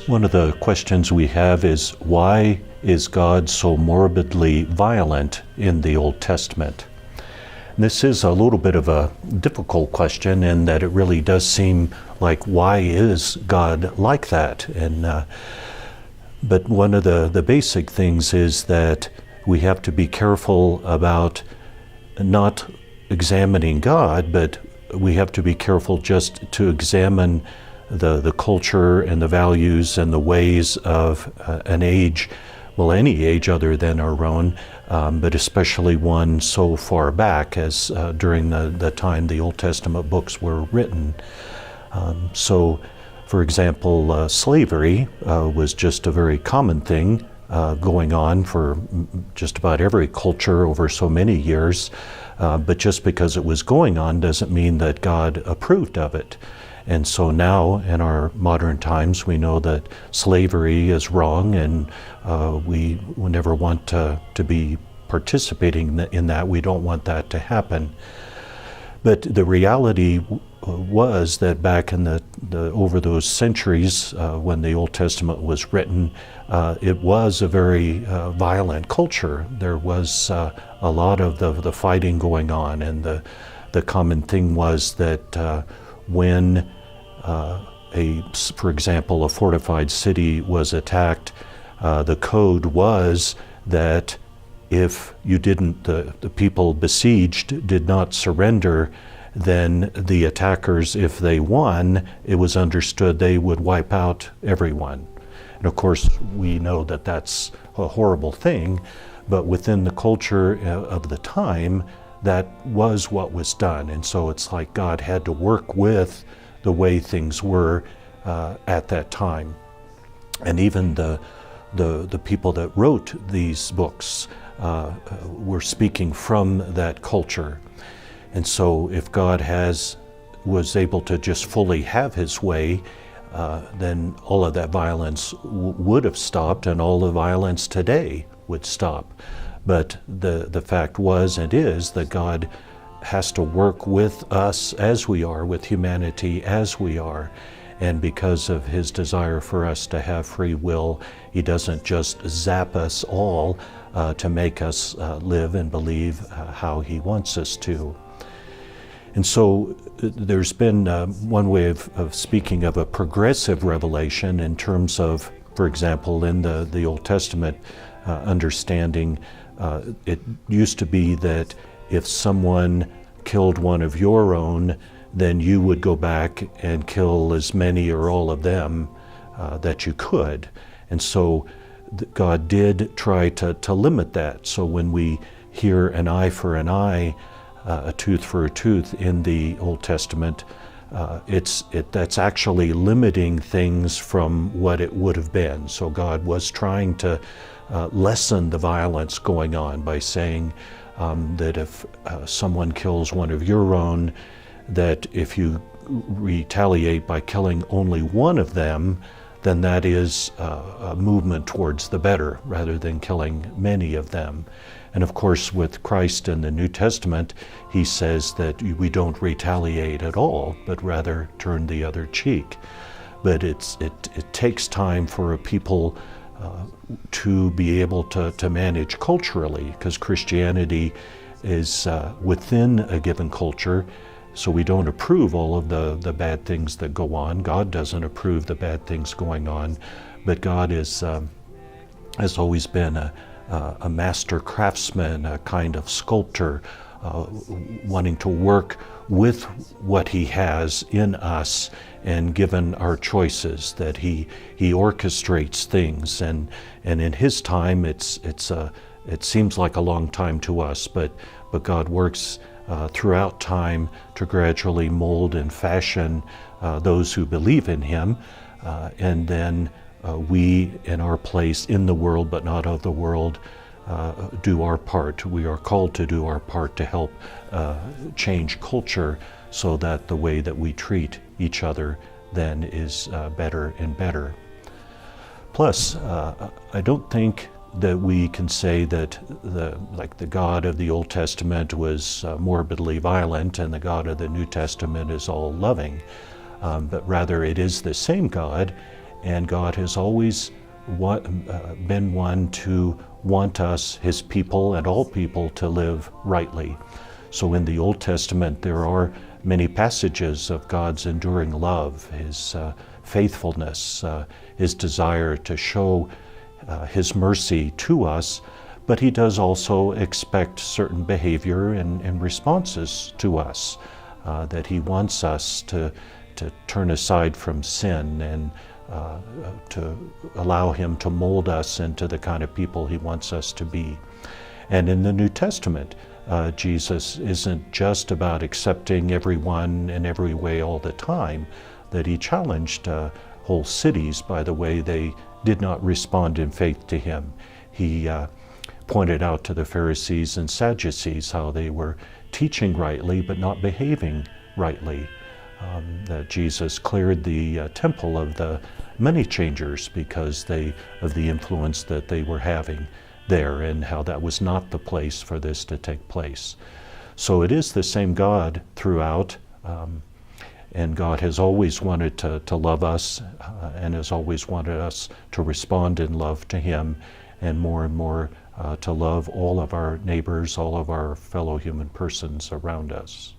One of the questions we have is, why is God so morbidly violent in the Old Testament? And this is a little bit of a difficult question in that it really does seem like, why is God like that? But one of the basic things is that we have to be careful about not examining God, but we have to be careful just to examine the culture and the values and the ways of an age, well, any age other than our own, but especially one so far back as during the time the Old Testament books were written. So, for example, slavery was just a very common thing going on for just about every culture over so many years, but just because it was going on doesn't mean that God approved of it. And so now, in our modern times, we know that slavery is wrong, and we never want to be participating in that. We don't want that to happen. But the reality was that back in the over those centuries when the Old Testament was written, it was a very violent culture. There was a lot of the fighting going on, and the common thing was that when for example, a fortified city was attacked, the code was that if the people besieged did not surrender, then the attackers, if they won, it was understood they would wipe out everyone. And of course, we know that that's a horrible thing, but within the culture of the time, that was what was done. And so it's like God had to work with the way things were at that time. And even the people that wrote these books were speaking from that culture. And so if God was able to just fully have his way, then all of that violence would have stopped, and all the violence today would stop. But the fact was and is that God has to work with us as we are, with humanity as we are. And because of his desire for us to have free will, he doesn't just zap us all to make us live and believe how he wants us to. And so there's been one way of speaking of a progressive revelation in terms of, for example, in the Old Testament understanding, it used to be that if someone killed one of your own, then you would go back and kill as many or all of them that you could. And so God did try to limit that. So when we hear an eye for an eye, a tooth for a tooth in the Old Testament, that's actually limiting things from what it would have been. So God was trying to lessen the violence going on by saying that if someone kills one of your own, that if you retaliate by killing only one of them, then that is a movement towards the better rather than killing many of them. And of course, with Christ in the New Testament, he says that we don't retaliate at all, but rather turn the other cheek. But it takes time for a people to be able to manage culturally, because Christianity is within a given culture, so we don't approve all of the bad things that go on. God doesn't approve the bad things going on, but God has always been a master craftsman, a kind of sculptor, wanting to work with what he has in us, and given our choices, that he orchestrates things, and in his time it seems like a long time to us, but God works throughout time to gradually mold and fashion those who believe in him, and then we, in our place in the world but not of the world, do our part. We are called to do our part to help change culture so that the way that we treat each other then is better and better. Plus, I don't think that we can say that the God of the Old Testament was morbidly violent and the God of the New Testament is all loving, but rather it is the same God, And God has always been one to want us, his people and all people, to live rightly. So in the Old Testament, there are many passages of God's enduring love, his faithfulness, his desire to show his mercy to us, but he does also expect certain behavior and responses to us, that he wants us to turn aside from sin and to allow him to mold us into the kind of people he wants us to be. And in the New Testament, Jesus isn't just about accepting everyone in every way all the time, that he challenged whole cities by the way they did not respond in faith to him. He pointed out to the Pharisees and Sadducees how they were teaching rightly but not behaving rightly. That Jesus cleared the temple of the money changers because of the influence that they were having there, and how that was not the place for this to take place. So it is the same God throughout, and God has always wanted to love us and has always wanted us to respond in love to him, and more to love all of our neighbors, all of our fellow human persons around us.